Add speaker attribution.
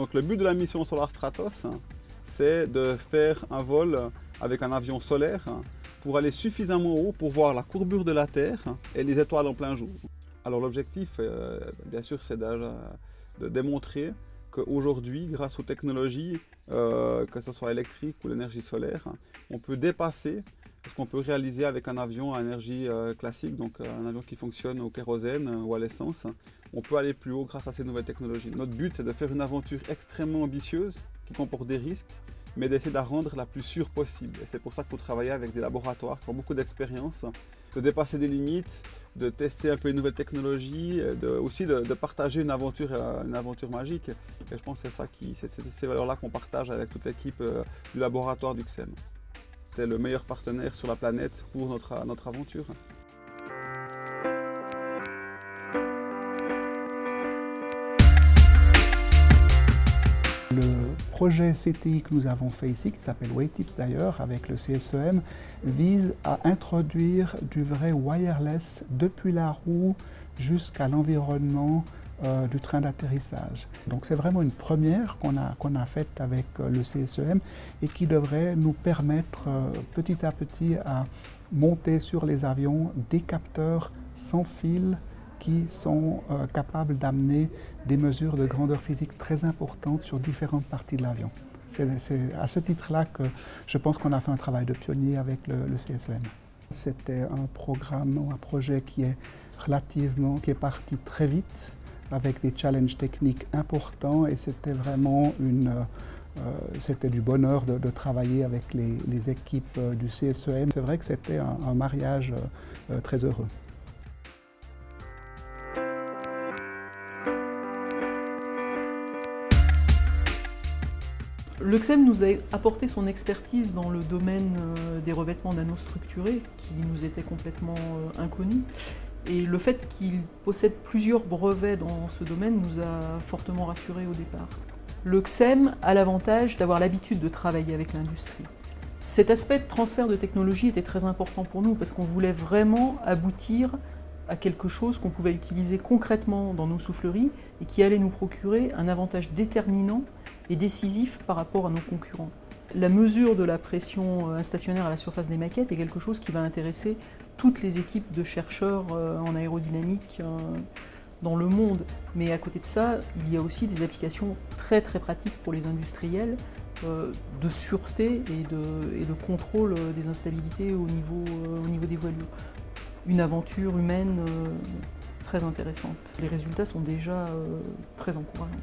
Speaker 1: Donc le but de la mission Solar Stratos, c'est de faire un vol avec un avion solaire pour aller suffisamment haut pour voir la courbure de la Terre et les étoiles en plein jour. Alors l'objectif, bien sûr, c'est de démontrer qu'aujourd'hui, grâce aux technologies, que ce soit électrique ou l'énergie solaire, on peut dépasser ce qu'on peut réaliser avec un avion à énergie classique, donc un avion qui fonctionne au kérosène ou à l'essence. On peut aller plus haut grâce à ces nouvelles technologies. Notre but, c'est de faire une aventure extrêmement ambitieuse qui comporte des risques, mais d'essayer de la rendre la plus sûre possible. Et c'est pour ça qu'il faut travailler avec des laboratoires qui ont beaucoup d'expérience, de dépasser des limites, de tester un peu les nouvelles technologies, aussi de partager une aventure magique. Et je pense que c'est ces valeurs-là qu'on partage avec toute l'équipe du laboratoire du CXEM. C'est le meilleur partenaire sur la planète pour notre aventure.
Speaker 2: Le projet CTI que nous avons fait ici, qui s'appelle WaveTips d'ailleurs, avec le CSEM, vise à introduire du vrai wireless depuis la roue jusqu'à l'environnement du train d'atterrissage. Donc c'est vraiment une première qu'on a faite avec le CSEM et qui devrait nous permettre petit à petit à monter sur les avions des capteurs sans fil qui sont capables d'amener des mesures de grandeur physique très importantes sur différentes parties de l'avion. C'est à ce titre-là que je pense qu'on a fait un travail de pionnier avec le CSEM. C'était un programme ou un projet qui est parti très vite, avec des challenges techniques importants, et c'était vraiment c'était du bonheur de travailler avec les équipes du CSEM. C'est vrai que c'était un mariage très heureux.
Speaker 3: Le CXEM nous a apporté son expertise dans le domaine des revêtements nanostructurés, qui nous était complètement inconnu. Et le fait qu'il possède plusieurs brevets dans ce domaine nous a fortement rassurés au départ. Le CXEM a l'avantage d'avoir l'habitude de travailler avec l'industrie. Cet aspect de transfert de technologie était très important pour nous parce qu'on voulait vraiment aboutir à quelque chose qu'on pouvait utiliser concrètement dans nos souffleries et qui allait nous procurer un avantage déterminant et décisif par rapport à nos concurrents. La mesure de la pression instationnaire à la surface des maquettes est quelque chose qui va intéresser toutes les équipes de chercheurs en aérodynamique dans le monde. Mais à côté de ça, il y a aussi des applications très pratiques pour les industriels de sûreté et de contrôle des instabilités au niveau des voilures. Une aventure humaine très intéressante. Les résultats sont déjà très encourageants.